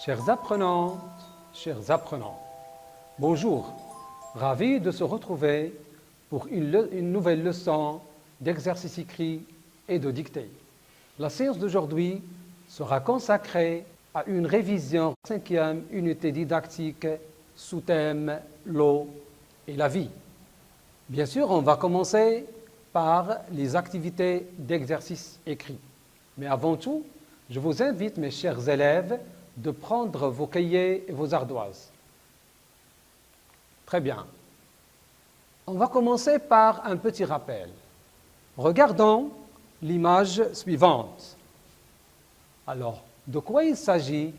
Chères apprenantes, chers apprenants, bonjour, ravi de se retrouver pour une nouvelle leçon d'exercice écrit et de dictée. La séance d'aujourd'hui sera consacrée à une révision 5e unité didactique sous thème l'eau et la vie. Bien sûr, on va commencer par les activités d'exercice écrit. Mais avant tout, je vous invite, mes chers élèves, de prendre vos cahiers et vos ardoises. Très bien. On va commencer par un petit rappel. Regardons l'image suivante. Alors, de quoi il s'agit?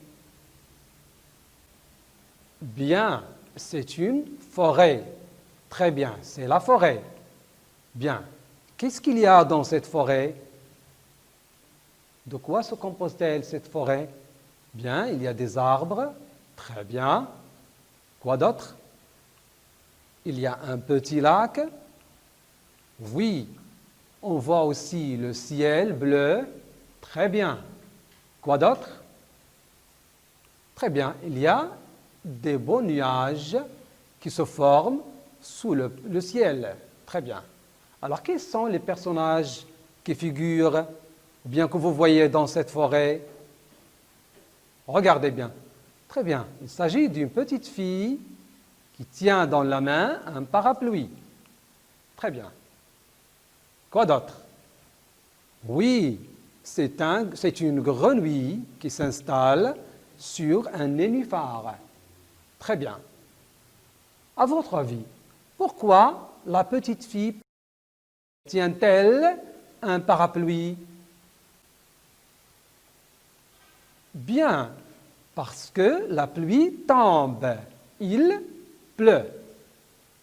Bien, c'est une forêt. Très bien, c'est la forêt. Bien. Qu'est-ce qu'il y a dans cette forêt? De quoi se compose-t-elle, cette forêt? Bien, il y a des arbres. Très bien. Quoi d'autre? Il y a un petit lac. Oui, on voit aussi le ciel bleu. Très bien. Quoi d'autre? Très bien, il y a des beaux nuages qui se forment sous le ciel. Très bien. Alors, quels sont les personnages qui figurent, ou bien que vous voyez dans cette forêt? Regardez bien. Très bien. Il s'agit d'une petite fille qui tient dans la main un parapluie. Très bien. Quoi d'autre? Oui, c'est une grenouille qui s'installe sur un nénuphar. Très bien. À votre avis, pourquoi la petite fille tient-elle un parapluie? Bien, parce que la pluie tombe. Il pleut.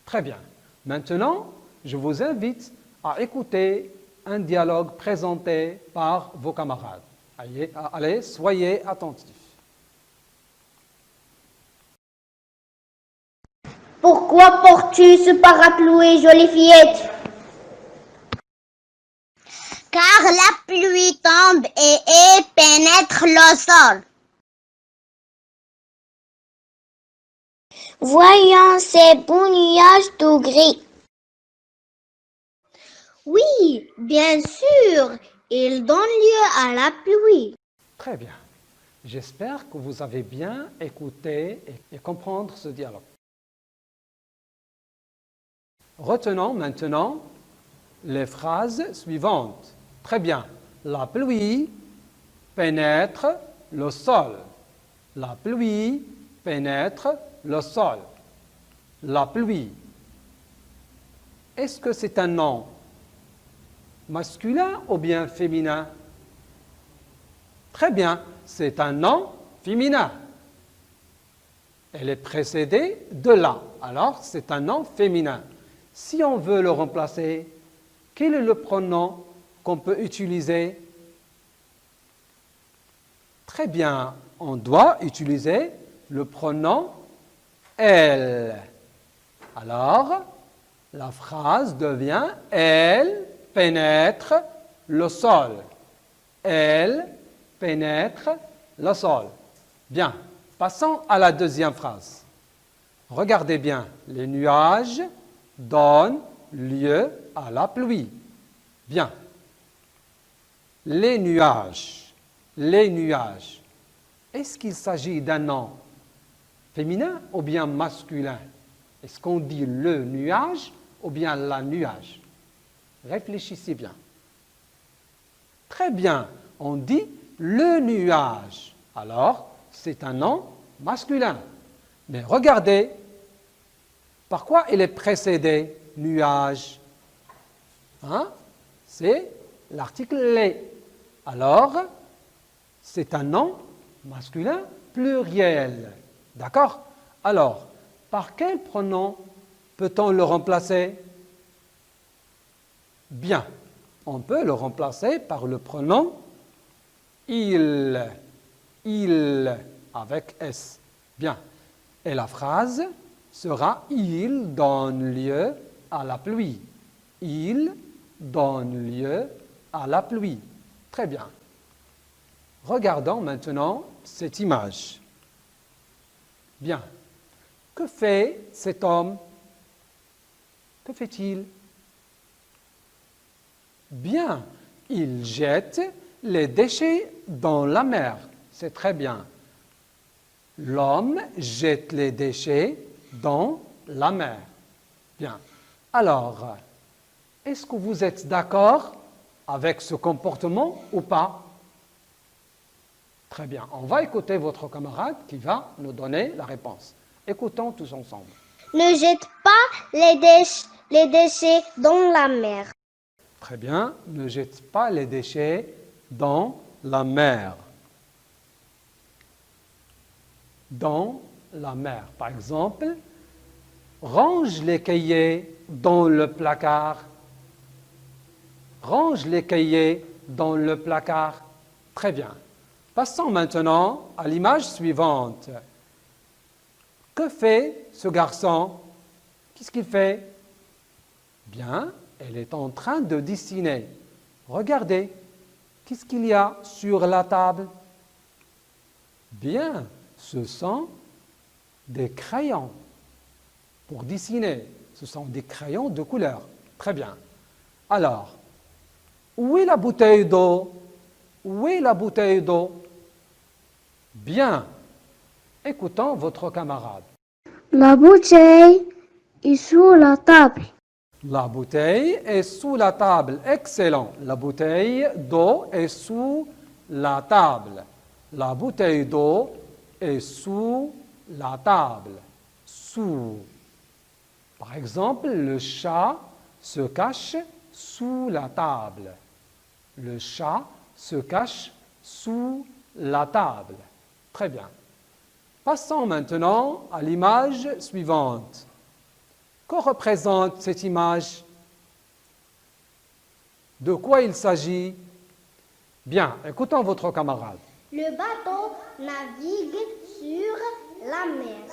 Très bien. Maintenant, je vous invite à écouter un dialogue présenté par vos camarades. Allez, soyez attentifs. Pourquoi portes-tu ce parapluie, jolie fillette? Car la pluie tombe et pénètre le sol. Voyons ces beaux nuages tout gris. Oui, bien sûr, ils donnent lieu à la pluie. Très bien. J'espère que vous avez bien écouté et comprendre ce dialogue. Retenons maintenant les phrases suivantes. Très bien. La pluie pénètre le sol. La pluie pénètre le sol. La pluie. Est-ce que c'est un nom masculin ou bien féminin? Très bien, c'est un nom féminin. Elle est précédée de la. Alors, c'est un nom féminin. Si on veut le remplacer, quel est le pronom qu'on peut utiliser? Très bien, on doit utiliser le pronom elle. Alors, la phrase devient elle pénètre le sol. Elle pénètre le sol. Bien, passons à la deuxième phrase. Regardez bien, les nuages donnent lieu à la pluie. Bien. Les nuages. Les nuages. Est-ce qu'il s'agit d'un nom féminin ou bien masculin? Est-ce qu'on dit le nuage ou bien la nuage? Réfléchissez bien. Très bien, on dit le nuage. Alors, c'est un nom masculin. Mais regardez, par quoi il est précédé, nuage? C'est l'article les. Alors, c'est un nom masculin pluriel. D'accord? Alors, par quel pronom peut-on le remplacer? Bien, on peut le remplacer par le pronom il avec S. Bien, et la phrase sera il donne lieu à la pluie. Il donne lieu à la pluie. Très bien. Regardons maintenant cette image. Bien. Que fait cet homme? Que fait-il? Bien, il jette les déchets dans la mer. C'est très bien. L'homme jette les déchets dans la mer. Bien. Alors, est-ce que vous êtes d'accord avec ce comportement ou pas? Très bien. On va écouter votre camarade qui va nous donner la réponse. Écoutons tous ensemble. Ne jette pas les déchets dans la mer. Très bien. Ne jette pas les déchets dans la mer. Dans la mer. Par exemple, range les cahiers dans le placard. Range les cahiers dans le placard. Très bien. Passons maintenant à l'image suivante. Que fait ce garçon? Qu'est-ce qu'il fait? Bien, elle est en train de dessiner. Regardez, qu'est-ce qu'il y a sur la table? Bien, ce sont des crayons pour dessiner. Ce sont des crayons de couleur. Très bien. Alors, où est la bouteille d'eau? Où est la bouteille d'eau? Bien. Écoutons votre camarade. La bouteille est sous la table. La bouteille est sous la table. Excellent. La bouteille d'eau est sous la table. La bouteille d'eau est sous la table. Sous. Par exemple, le chat se cache sous la table. Le chat se cache sous la table. Très bien. Passons maintenant à l'image suivante. Que représente cette image? De quoi il s'agit? Bien, écoutons votre camarade. Le bateau navigue sur la mer.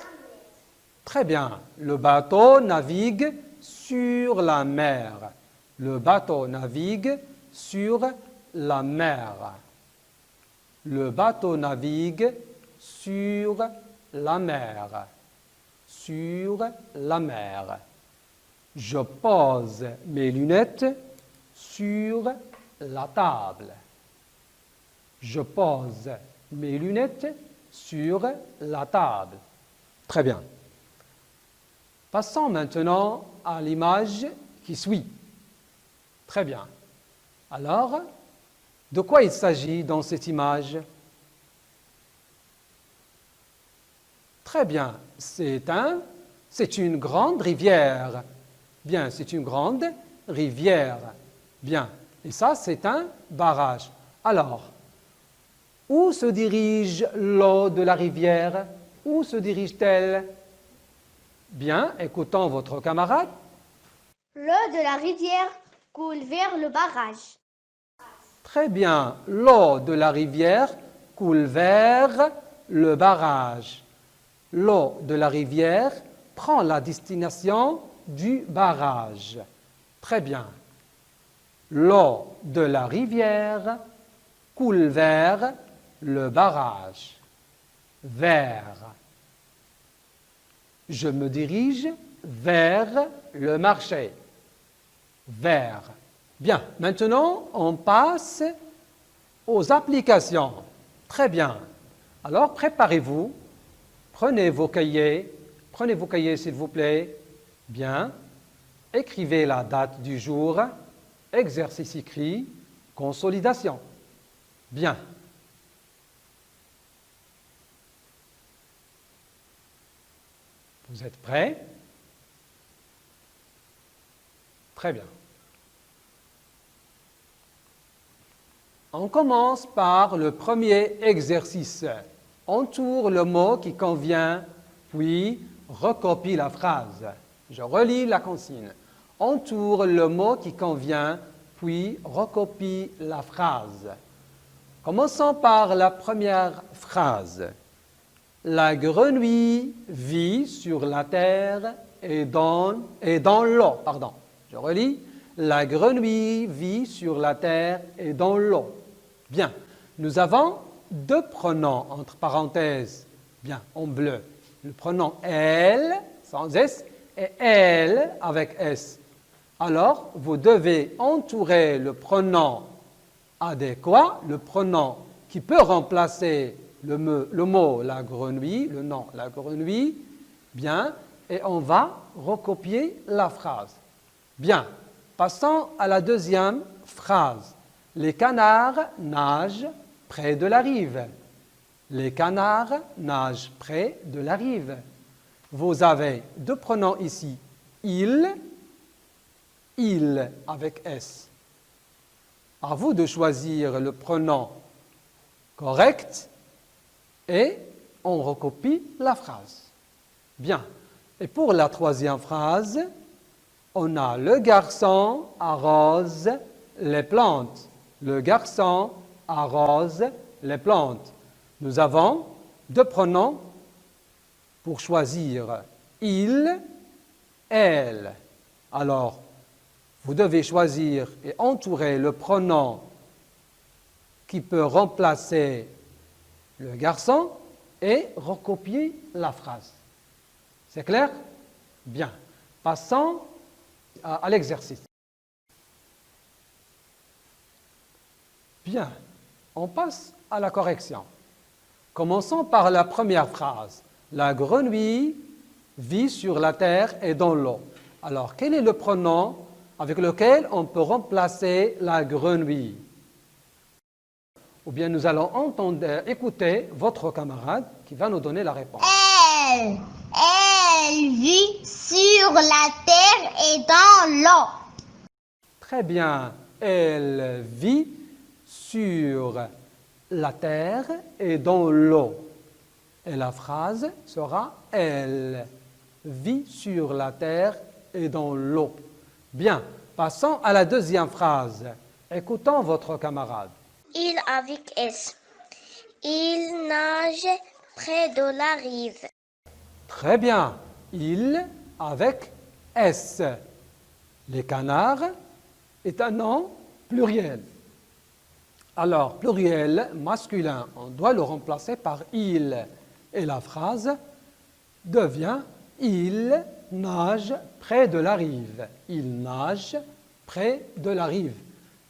Très bien. Le bateau navigue sur la mer. Le bateau navigue sur la mer. Le bateau navigue sur la mer. Sur la mer. Je pose mes lunettes sur la table. Je pose mes lunettes sur la table. Très bien. Passons maintenant à l'image qui suit. Très bien. Alors, de quoi il s'agit dans cette image? Très bien. C'est une grande rivière. Bien, c'est une grande rivière. Bien. Et ça, c'est un barrage. Alors, où se dirige l'eau de la rivière? Où se dirige-t-elle? Bien, écoutons votre camarade. L'eau de la rivière coule vers le barrage. Très bien. L'eau de la rivière coule vers le barrage. L'eau de la rivière prend la destination du barrage. Très bien. L'eau de la rivière coule vers le barrage. Vers. Je me dirige vers le marché. Vers. Bien, maintenant, on passe aux applications. Très bien. Alors, préparez-vous. Prenez vos cahiers s'il vous plaît. Bien. Écrivez la date du jour. Exercice écrit. Consolidation. Bien. Vous êtes prêts? Très bien. On commence par le premier exercice. Entoure le mot qui convient, puis recopie la phrase. Je relis la consigne. Entoure le mot qui convient, puis recopie la phrase. Commençons par la première phrase. La grenouille vit sur la terre et dans l'eau. Pardon. Je relis. La grenouille vit sur la terre et dans l'eau. Bien. Nous avons deux pronoms entre parenthèses. Bien, en bleu. le pronom elle sans S et elle avec S. Alors, vous devez entourer le pronom adéquat, le pronom qui peut remplacer le mot la grenouille, le nom la grenouille, bien, et on va recopier la phrase. Bien, passons à la deuxième phrase. Les canards nagent près de la rive. Les canards nagent près de la rive. Vous avez deux pronoms ici, il avec S. À vous de choisir le pronom correct et on recopie la phrase. Bien. Et pour la troisième phrase, on a le garçon arrose les plantes. Le garçon arrose les plantes. Nous avons deux pronoms pour choisir il, elle. Alors, vous devez choisir et entourer le pronom qui peut remplacer le garçon et recopier la phrase. C'est clair? Bien. Passons à l'exercice. Bien. On passe à la correction. Commençons par la première phrase. La grenouille vit sur la terre et dans l'eau. Alors, quel est le pronom avec lequel on peut remplacer la grenouille? Ou bien nous allons écouter votre camarade qui va nous donner la réponse. Elle vit sur la terre et dans l'eau. Très bien. Elle vit sur la terre et dans l'eau. Et la phrase sera « Elle vit sur la terre et dans l'eau ». Bien, passons à la deuxième phrase. Écoutons votre camarade. Il avec S. Il nage près de la rive. Très bien. Il avec S. Les canards est un nom pluriel. Alors, pluriel masculin, on doit le remplacer par il. Et la phrase devient il nage près de la rive. Il nage près de la rive.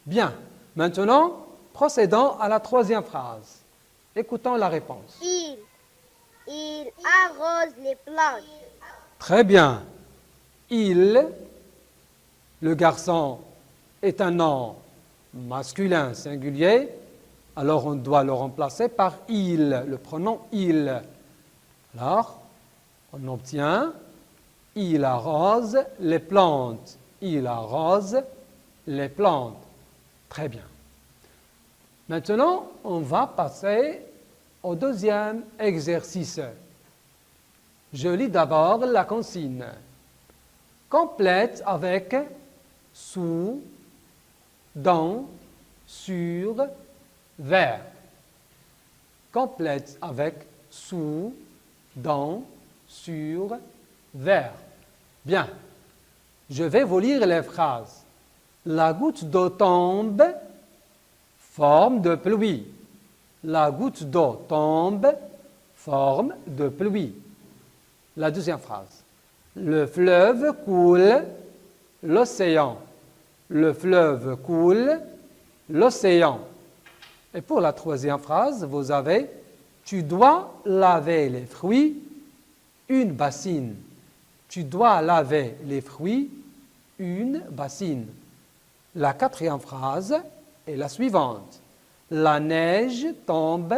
Bien. Maintenant, procédons à la troisième phrase. Écoutons la réponse. Il arrose les plantes. Très bien. Il, le garçon, est un nom masculin singulier, alors on doit le remplacer par il, le pronom il. Alors, on obtient il arrose les plantes. Il arrose les plantes. Très bien. Maintenant, on va passer au deuxième exercice. Je lis d'abord la consigne. Complète avec sous, dans, sur, vers. Complète avec sous, dans, sur, vers. Bien. Je vais vous lire les phrases. La goutte d'eau tombe, forme de pluie. La goutte d'eau tombe, forme de pluie. La deuxième phrase. Le fleuve coule, l'océan. Le fleuve coule, l'océan. Et pour la troisième phrase, vous avez « Tu dois laver les fruits, une bassine. » Tu dois laver les fruits, une bassine. La quatrième phrase est la suivante. La neige tombe,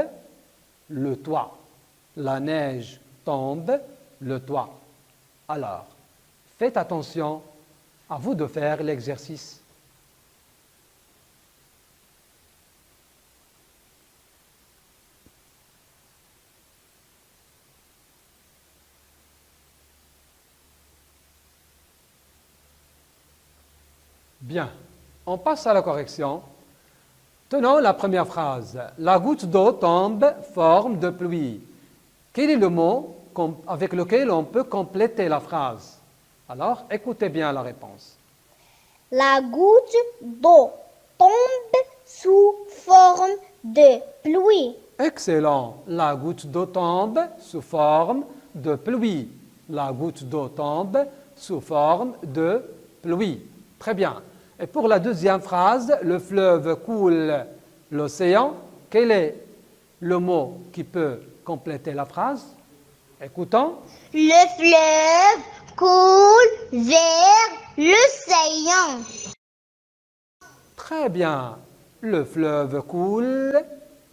le toit. La neige tombe, le toit. Alors, faites attention, à vous de faire l'exercice. Bien, on passe à la correction. Tenons la première phrase. La goutte d'eau tombe, forme de pluie. Quel est le mot avec lequel on peut compléter la phrase? Alors, écoutez bien la réponse. La goutte d'eau tombe sous forme de pluie. Excellent. La goutte d'eau tombe sous forme de pluie. La goutte d'eau tombe sous forme de pluie. Très bien. Et pour la deuxième phrase, le fleuve coule l'océan. Quel est le mot qui peut compléter la phrase? Écoutons. Le fleuve coule vers l'océan. Très bien. Le fleuve coule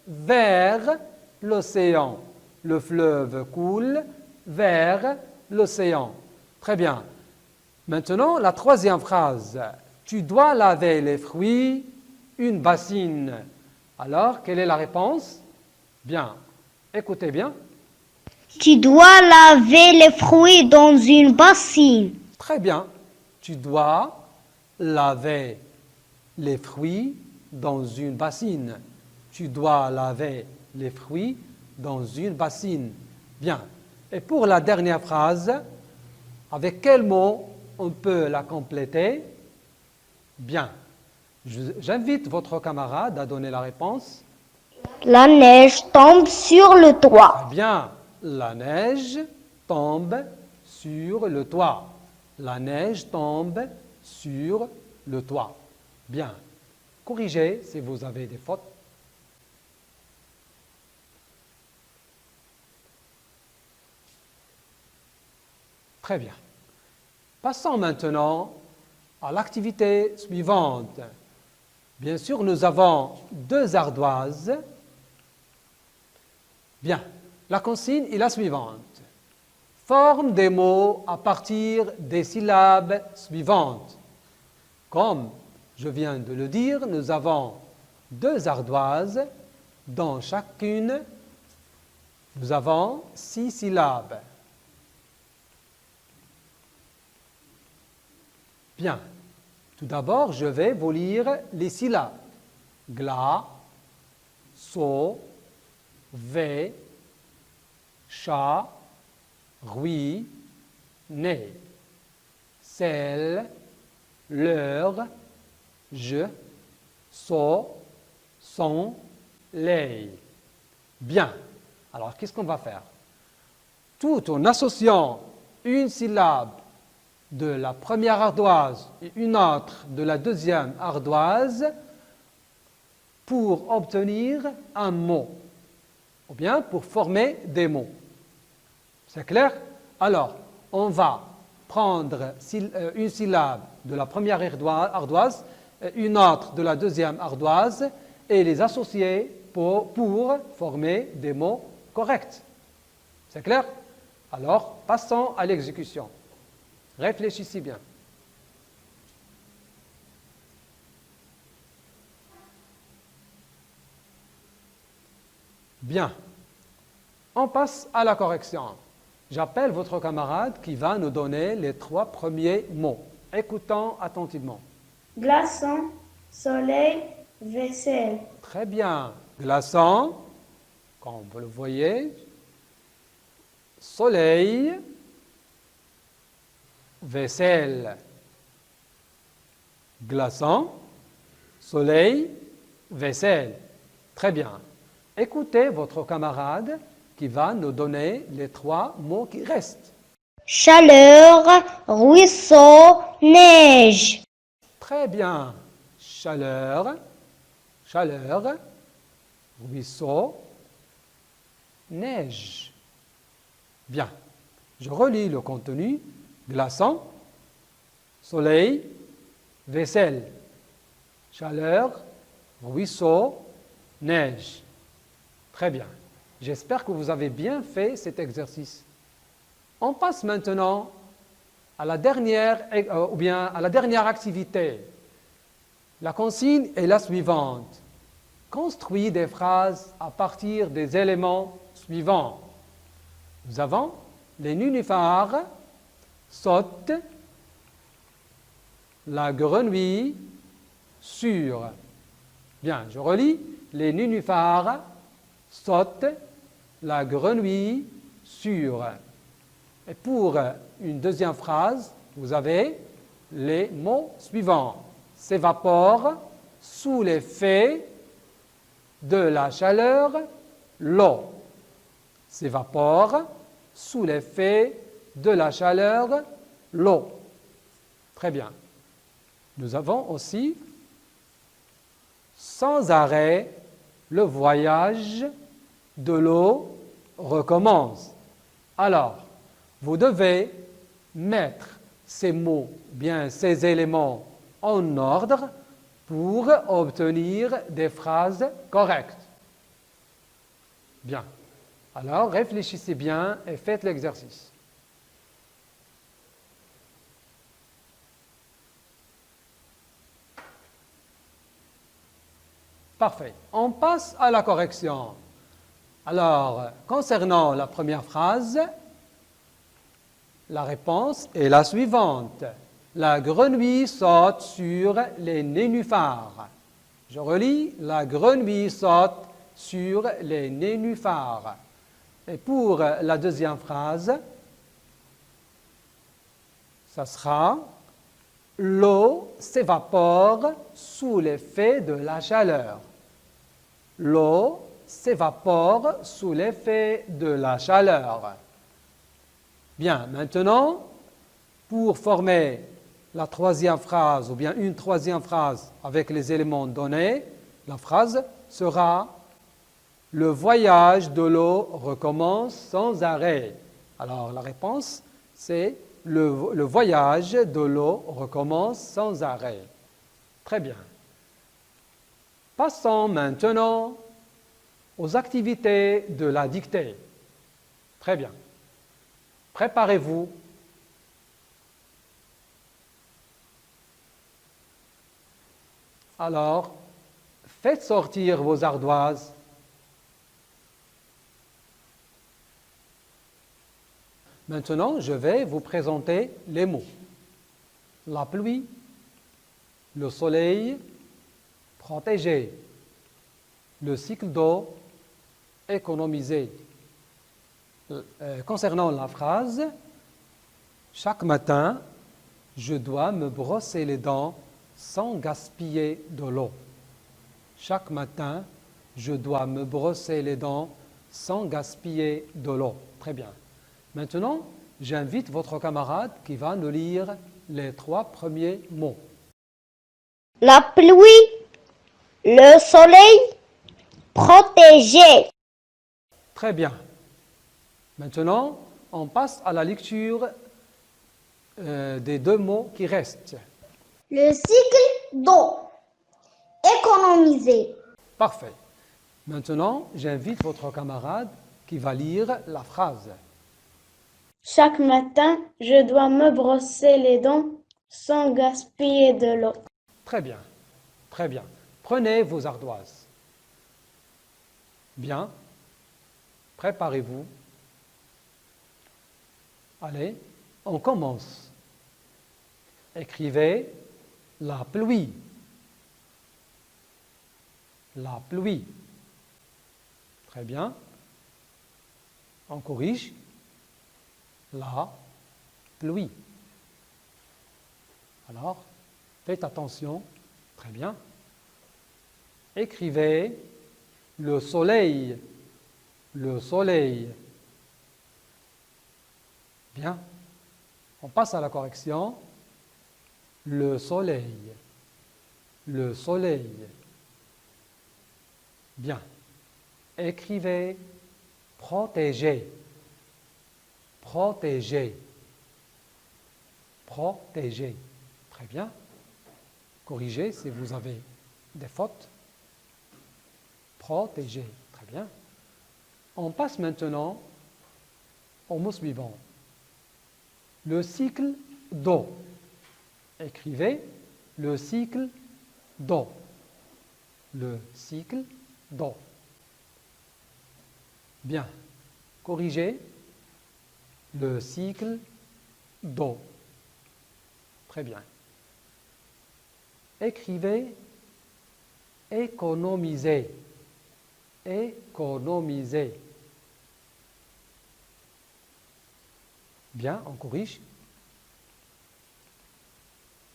vers l'océan. Le fleuve coule vers l'océan. Très bien. Maintenant, la troisième phrase. Tu dois laver les fruits, une bassine. Alors, quelle est la réponse? Bien. Écoutez bien. Tu dois laver les fruits dans une bassine. Très bien. Tu dois laver les fruits dans une bassine. Tu dois laver les fruits dans une bassine. Bien. Et pour la dernière phrase, avec quel mot on peut la compléter? Bien. J'invite votre camarade à donner la réponse. La neige tombe sur le toit. Très bien. La neige tombe sur le toit. La neige tombe sur le toit. Bien. Corrigez si vous avez des fautes. Très bien. Passons maintenant à l'activité suivante. Bien sûr, nous avons deux ardoises. Bien. La consigne est la suivante. Forme des mots à partir des syllabes suivantes. Comme je viens de le dire, nous avons deux ardoises. Dans chacune, nous avons 6 syllabes. Bien. Tout d'abord, je vais vous lire les syllabes. Gla, so, ve, cha, rui, ne. Celle, leur, je, so, son, les. Bien. Alors, qu'est-ce qu'on va faire? Tout en associant une syllabe de la première ardoise et une autre de la deuxième ardoise pour obtenir un mot, ou bien pour former des mots. C'est clair? Alors, on va prendre une syllabe de la première ardoise et une autre de la deuxième ardoise et les associer pour former des mots corrects. C'est clair? Alors, passons à l'exécution. Réfléchissez bien. Bien. On passe à la correction. J'appelle votre camarade qui va nous donner les 3 premiers mots. Écoutons attentivement. Glaçon, soleil, vaisselle. Très bien. Glaçon, comme vous le voyez. Soleil, vaisselle. Glaçon, soleil, vaisselle. Très bien. Écoutez votre camarade qui va nous donner les 3 mots qui restent. Chaleur, ruisseau, neige. Très bien. Chaleur, ruisseau, neige. Bien. Je relis le contenu. Glaçon, soleil, vaisselle. Chaleur, ruisseau, neige. Très bien. J'espère que vous avez bien fait cet exercice. On passe maintenant à la dernière, à la dernière activité. La consigne est la suivante. Construis des phrases à partir des éléments suivants. Nous avons les nénuphars sautent, la grenouille sur. Bien, je relis. Les nénuphars sautent, la grenouille sur. Et pour une deuxième phrase, vous avez les mots suivants. S'évapore sous l'effet de la chaleur, l'eau. S'évapore sous l'effet de la chaleur, l'eau. Très bien. Nous avons aussi sans arrêt, le voyage de l'eau recommence. Alors, vous devez mettre ces mots, bien ces éléments en ordre pour obtenir des phrases correctes. Bien. Alors, réfléchissez bien et faites l'exercice. Parfait. On passe à la correction. Alors, concernant la première phrase, la réponse est la suivante. La grenouille saute sur les nénuphars. Je relis. La grenouille saute sur les nénuphars. Et pour la deuxième phrase, ça sera l'eau s'évapore sous l'effet de la chaleur. L'eau s'évapore sous l'effet de la chaleur. Bien, maintenant, pour former la troisième phrase ou bien une troisième phrase avec les éléments donnés, la phrase sera « Le voyage de l'eau recommence sans arrêt ». Alors, la réponse, c'est « Le voyage de l'eau recommence sans arrêt ». Très bien. Passons maintenant aux activités de la dictée. Très bien. Préparez-vous. Alors, faites sortir vos ardoises. Maintenant, je vais vous présenter les mots. La pluie, le soleil, protéger, le cycle d'eau, économiser. Concernant la phrase, chaque matin, je dois me brosser les dents sans gaspiller de l'eau. Chaque matin, je dois me brosser les dents sans gaspiller de l'eau. Très bien. Maintenant, j'invite votre camarade qui va nous lire les 3 premiers mots. La pluie, le soleil, protéger. Très bien. Maintenant, on passe à la lecture des 2 mots qui restent. Le cycle d'eau, économiser. Parfait. Maintenant, j'invite votre camarade qui va lire la phrase. Chaque matin, je dois me brosser les dents sans gaspiller de l'eau. Très bien, très bien. Prenez vos ardoises. Bien, préparez-vous. Allez, on commence. Écrivez la pluie. La pluie. Très bien. On corrige. La pluie. Alors, faites attention. Très bien. Écrivez le soleil. Le soleil. Bien. On passe à la correction. Le soleil. Le soleil. Bien. Écrivez protéger. Protéger. Protéger. Très bien. Corrigez si vous avez des fautes. Protéger. Très bien. On passe maintenant au mot suivant. Le cycle d'eau. Écrivez le cycle d'eau. Le cycle d'eau. Bien. Corrigez le cycle d'eau. Très bien. Écrivez économiser. Économiser. Bien, on corrige.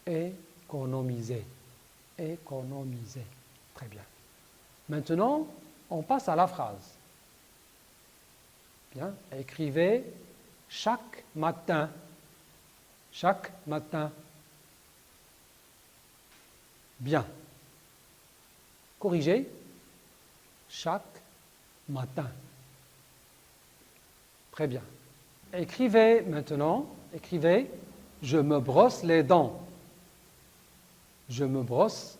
Économiser. Économiser. Très bien. Maintenant, on passe à la phrase. Bien, écrivez chaque matin. Chaque matin. Bien. Corrigez. Chaque matin. Très bien. Écrivez maintenant, écrivez, je me brosse les dents. Je me brosse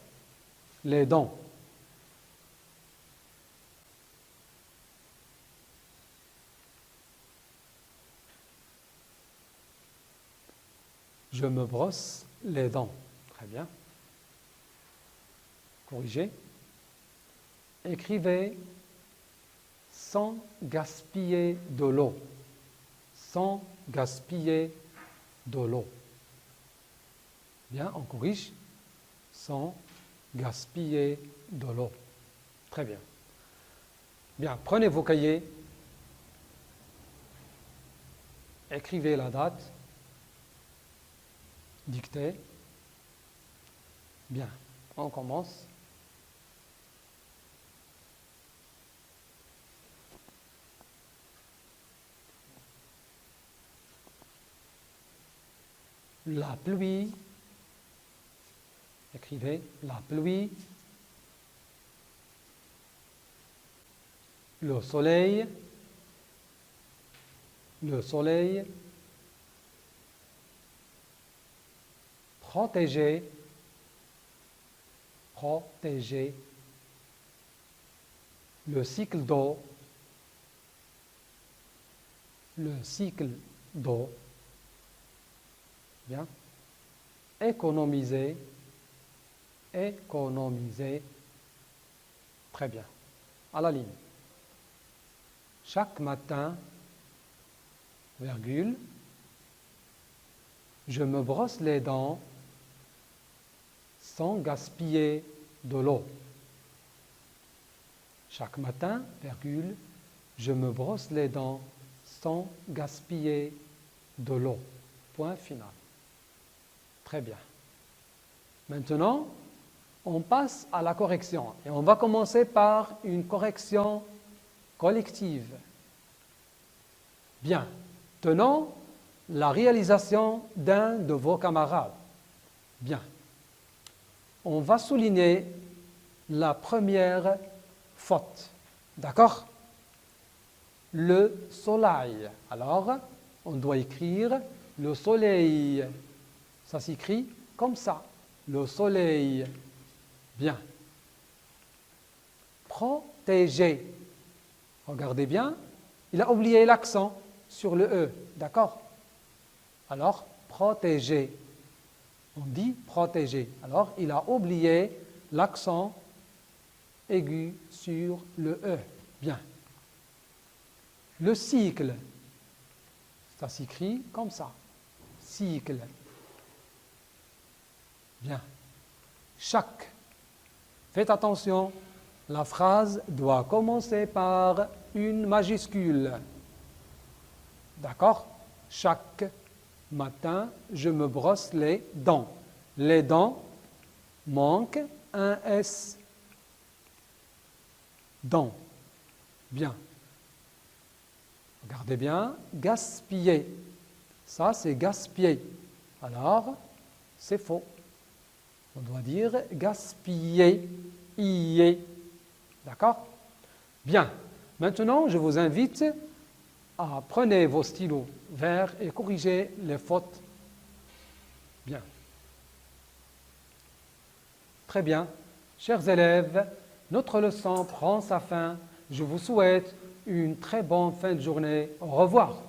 les dents. Je me brosse les dents. Très bien. Corrigez. Écrivez sans gaspiller de l'eau. Sans gaspiller de l'eau. Bien, on corrige. Sans gaspiller de l'eau. Très bien. Bien, prenez vos cahiers. Écrivez la date. Dictez. Bien, on commence. La pluie. Écrivez la pluie. Le soleil. Le soleil. Protéger. Protéger. Le cycle d'eau. Le cycle d'eau. Bien. Économiser. Économiser. Très bien. À la ligne. Chaque matin, virgule, je me brosse les dents sans gaspiller de l'eau. Chaque matin, virgule, je me brosse les dents sans gaspiller de l'eau. Point final. Très bien. Maintenant, on passe à la correction. Et on va commencer par une correction collective. Bien. Tenons la réalisation d'un de vos camarades. Bien. On va souligner la première faute. D'accord? Le soleil. Alors, on doit écrire le soleil. Ça s'écrit comme ça. Le soleil. Bien. Protéger. Regardez bien. Il a oublié l'accent sur le E. D'accord? Alors, protéger. On dit protéger. Alors, il a oublié l'accent aigu sur le E. Bien. Le cycle. Ça s'écrit comme ça. Cycle. Bien. Chaque. Faites attention, la phrase doit commencer par une majuscule. D'accord? Chaque matin, je me brosse les dents. Les dents manque un S. Dents. Bien. Regardez bien. Gaspiller. Ça, c'est gaspiller. Alors, c'est faux. On doit dire gaspiller. D'accord? Bien. Maintenant, je vous invite à prendre vos stylos verts et corriger les fautes. Bien. Très bien. Chers élèves, notre leçon prend sa fin. Je vous souhaite une très bonne fin de journée. Au revoir.